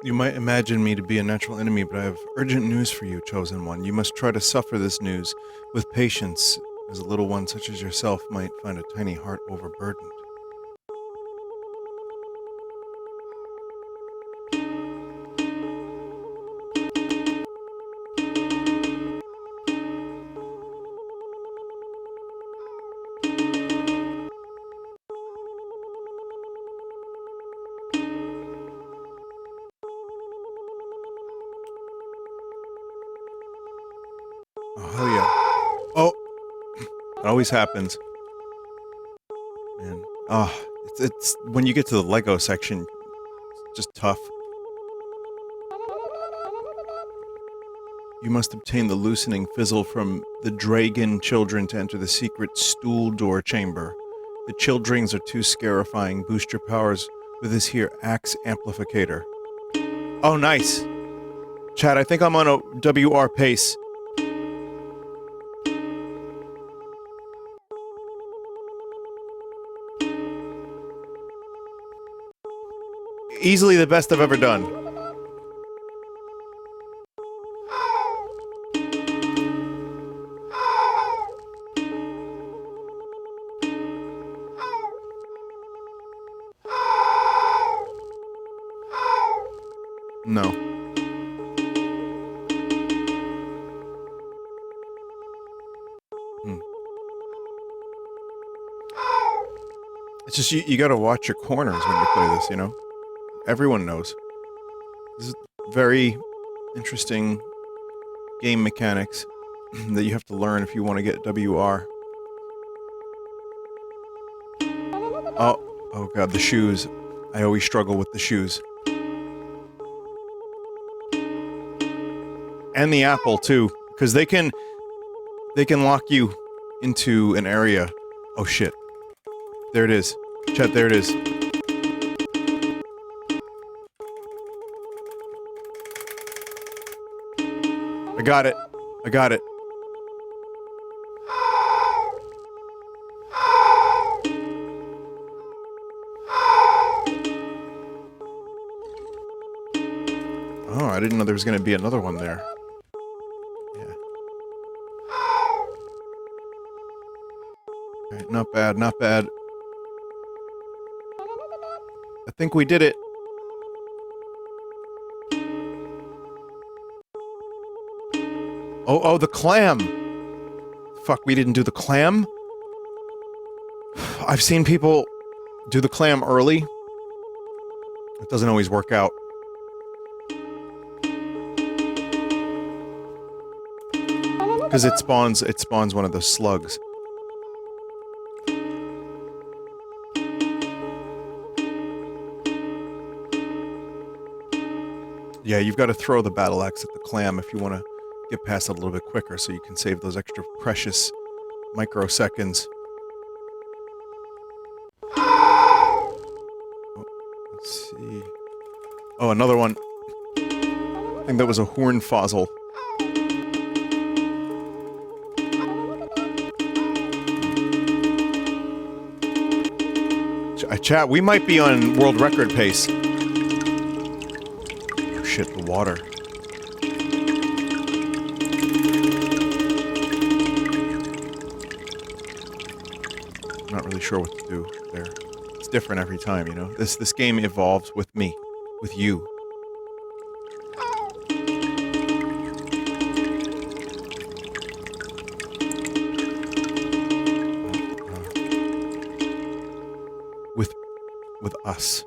You might imagine me to be a natural enemy, but I have urgent news for you, Chosen One. You must try to suffer this news with patience, as a little one such as yourself might find a tiny heart overburdened. Oh, hell yeah. Oh! It always happens. Man. It's when you get to the Lego section, it's just tough. You must obtain the loosening fizzle from the Dragon children to enter the secret stool door chamber. The childrings are too scarifying. Boost your powers with this here axe amplificator. Oh, nice. Chad, I think I'm on a WR pace. Easily the best I've ever done. No. It's just you gotta watch your corners when you play this, you know? Everyone knows. This is very interesting game mechanics that you have to learn if you want to get WR. Oh god, the shoes. I always struggle with the shoes. And the apple too, because they can lock you into an area. Oh shit. There it is. Chat, there it is. I got it. I got it. Oh, I didn't know there was going to be another one there. Yeah. Alright, not bad, not bad. I think we did it. Oh, the clam! Fuck, we didn't do the clam? I've seen people do the clam early. It doesn't always work out. Because it spawns one of those slugs. Yeah, you've got to throw the battle axe at the clam if you want to get past it a little bit quicker so you can save those extra precious microseconds. Oh, let's see. Oh, another one. I think that was a horn fossil. Chat, we might be on world record pace. Oh shit, the water. I'm not really sure what to do there. It's different every time, you know? This game evolves with me. With you. With us.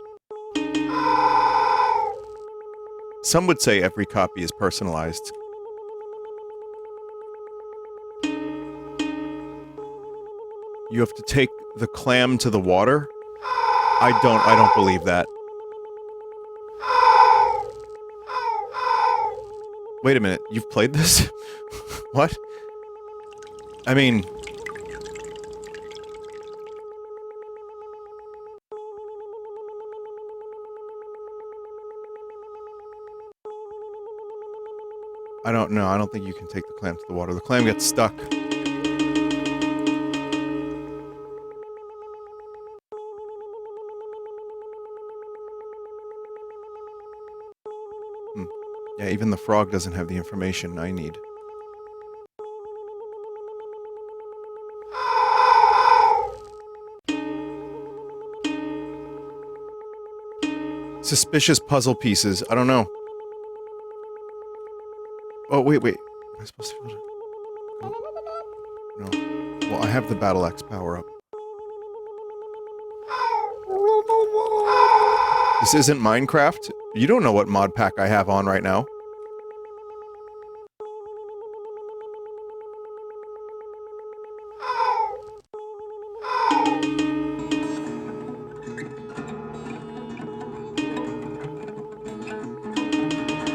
Some would say every copy is personalized. You have to take the clam to the water? I don't believe that. Wait a minute, you've played this? What? I mean... I don't know, I don't think you can take the clam to the water. The clam gets stuck. Yeah, even the frog doesn't have the information I need. Suspicious puzzle pieces. I don't know. Oh, wait. Am I supposed to... No. Well, I have the Battle Axe power-up. This isn't Minecraft? You don't know what mod pack I have on right now.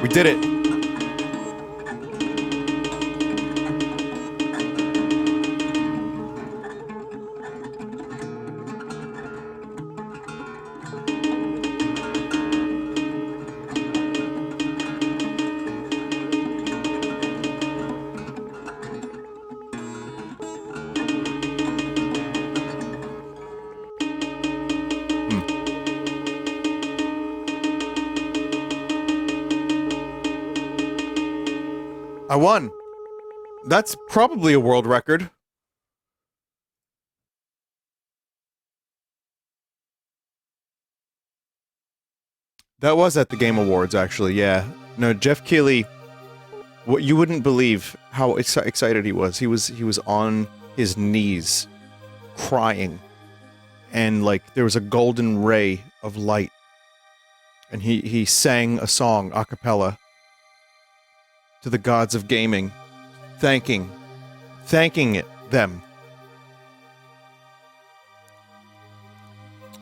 We did it! I won! That's probably a world record. That was at the Game Awards, actually, yeah. No, Jeff Keighley... What you wouldn't believe how excited he was. He was on his knees, crying. And, like, there was a golden ray of light. And he sang a song a cappella to the gods of gaming, thanking them.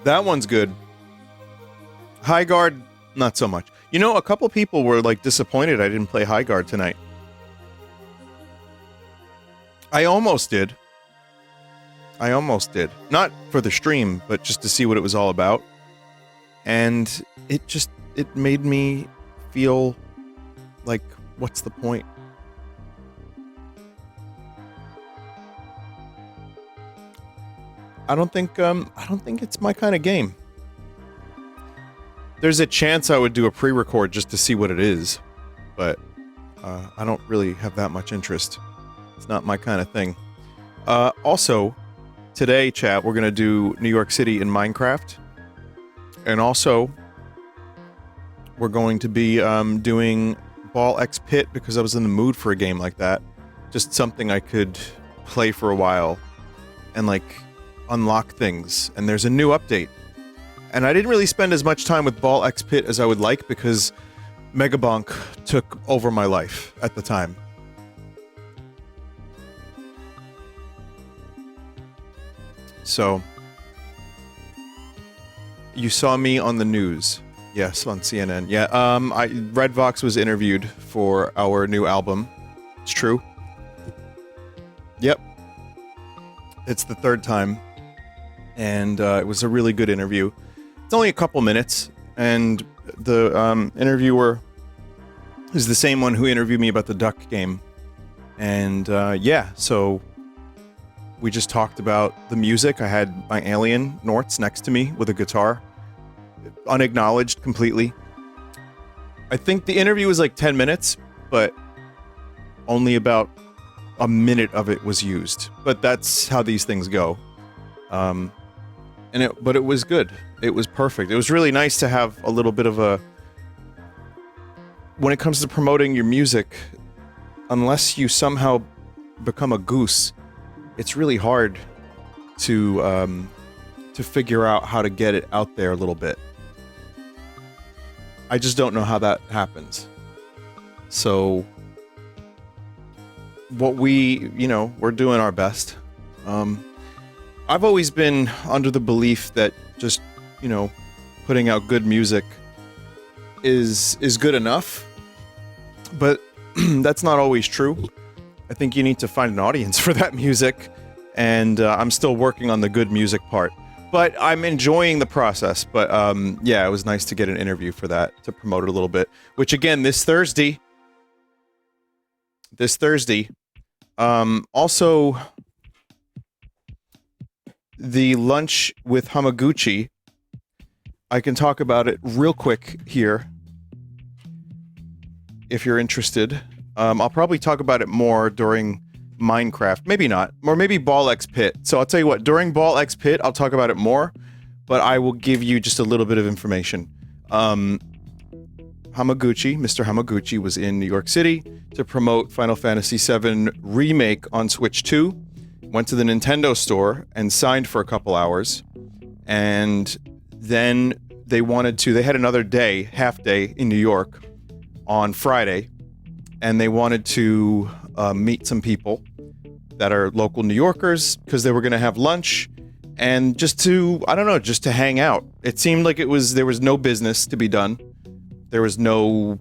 That one's good. Highguard, not so much. You know, a couple people were, like, disappointed I didn't play Highguard tonight. I almost did. Not for the stream, but just to see what it was all about. And it made me feel like, what's the point? I don't think it's my kind of game. There's a chance I would do a pre-record just to see what it is, but I don't really have that much interest. It's not my kind of thing. Also, today, chat, we're gonna do New York City in Minecraft, and also we're going to be doing Ball X Pit because I was in the mood for a game like that. Just something I could play for a while and, like, unlock things. And there's a new update. And I didn't really spend as much time with Ball X Pit as I would like because Megabonk took over my life at the time. So, you saw me on the news. Yes, on CNN. Yeah, Red Vox was interviewed for our new album. It's true. Yep. It's the third time. And it was a really good interview. It's only a couple minutes, and the interviewer is the same one who interviewed me about the Duck game. And yeah, so we just talked about the music. I had my alien, Nortz, next to me with a guitar. Unacknowledged completely. I think the interview was like 10 minutes, but only about a minute of it was used. But that's how these things go. But it was good. It was perfect. It was really nice to have a little bit of a... When it comes to promoting your music, unless you somehow become a goose, it's really hard to figure out how to get it out there a little bit. I just don't know how that happens. So, what we're doing our best. I've always been under the belief that just, putting out good music is good enough. But that's not always true. I think you need to find an audience for that music, and I'm still working on the good music part. But I'm enjoying the process. But yeah, it was nice to get an interview for that, to promote it a little bit. Which again, this Thursday. Also, the lunch with Hamaguchi. I can talk about it real quick here. if you're interested. I'll probably talk about it more during Minecraft. Maybe not. Or maybe Ball X Pit. So I'll tell you what, during Ball X Pit, I'll talk about it more, but I will give you just a little bit of information. Hamaguchi, Mr. Hamaguchi, was in New York City to promote Final Fantasy VII Remake on Switch 2. Went to the Nintendo store and signed for a couple hours. And then they had another day, half day, in New York on Friday. And they wanted to meet some people that are local New Yorkers because they were going to have lunch and just to, I don't know, just to hang out. It seemed like there was no business to be done. There was no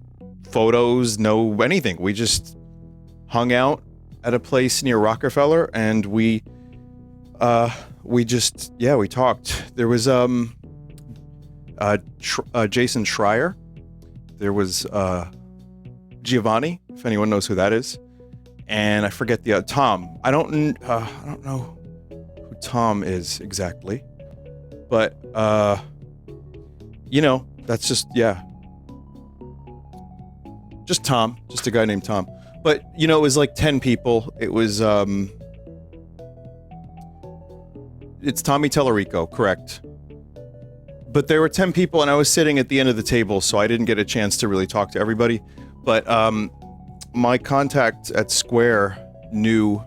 photos, no anything. We just hung out at a place near Rockefeller, and we talked. There was Jason Schreier. There was Giovanni, if anyone knows who that is, and I forget the Tom. I don't know who Tom is exactly, but that's just just Tom, just a guy named Tom. But it was like 10 people. It was it's Tommy Tellerico, correct? But there were 10 people, and I was sitting at the end of the table, so I didn't get a chance to really talk to everybody. But my contact at Square knew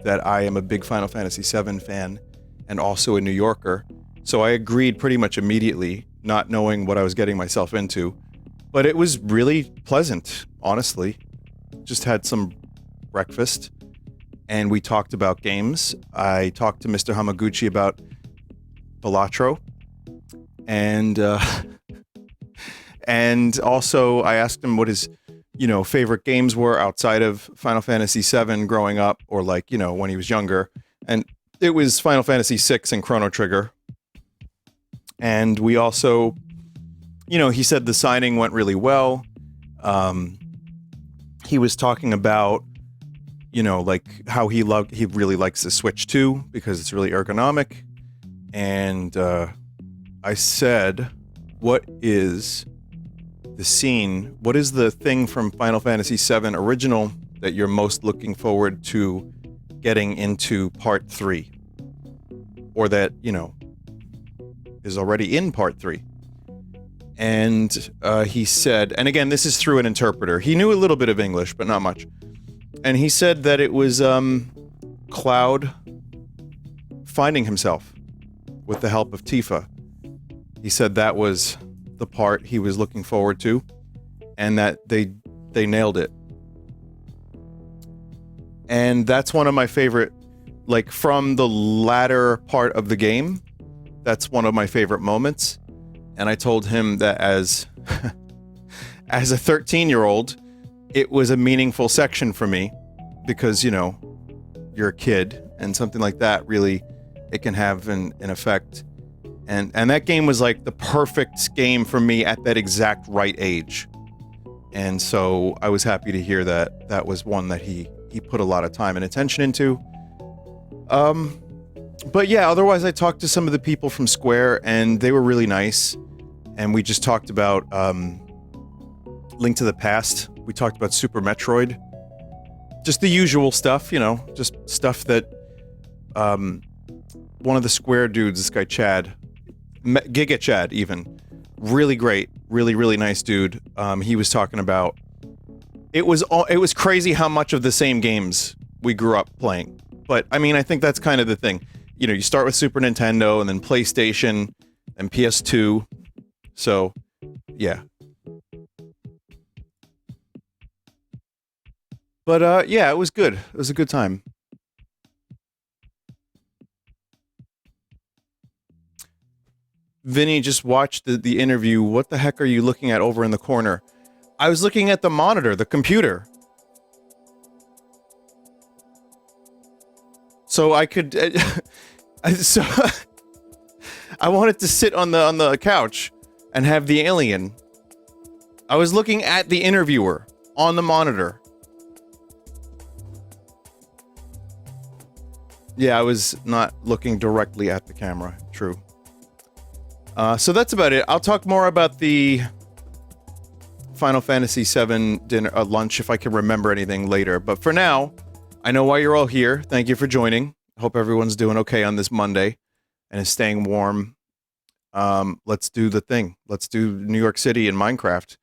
that I am a big Final Fantasy VII fan and also a New Yorker, so I agreed pretty much immediately, not knowing what I was getting myself into. But it was really pleasant, honestly. Just had some breakfast, and we talked about games. I talked to Mr. Hamaguchi about Balatro, and also I asked him what his, favorite games were outside of Final Fantasy VII growing up, or when he was younger. And it was Final Fantasy VI and Chrono Trigger. And we also, he said the signing went really well. He was talking about, how he really likes the Switch 2 because it's really ergonomic. And I said, what is the thing from Final Fantasy VII Original that you're most looking forward to getting into Part 3? Or that, is already in Part 3? And he said, and again, this is through an interpreter. He knew a little bit of English, but not much. And he said that it was Cloud finding himself with the help of Tifa. He said that was the part he was looking forward to, and that they nailed it. And that's one of my favorite, from the latter part of the game, that's one of my favorite moments. And I told him that as a 13-year-old, it was a meaningful section for me because, you're a kid, and something like that really, it can have an effect. And that game was like the perfect game for me at that exact right age. And so I was happy to hear that that was one that he put a lot of time and attention into. But yeah, otherwise I talked to some of the people from Square, and they were really nice. And we just talked about Link to the Past. We talked about Super Metroid. Just the usual stuff, just stuff that one of the Square dudes, this guy Chad, Giga Chad even, really great, really, really nice dude. He was talking about, it was crazy how much of the same games we grew up playing. But I mean, I think that's kind of the thing. You start with Super Nintendo and then PlayStation and PS2. So, yeah. But yeah, it was good. It was a good time. Vinny just watched the interview. What the heck are you looking at over in the corner? I was looking at the monitor, the computer. So I could... so I wanted to sit on the couch and have the alien. I was looking at the interviewer on the monitor. Yeah, I was not looking directly at the camera. True. So that's about it. I'll talk more about the Final Fantasy VII dinner, lunch if I can remember anything later. But for now, I know why you're all here. Thank you for joining. Hope everyone's doing okay on this Monday and is staying warm. Let's do the thing. Let's do New York City and Minecraft.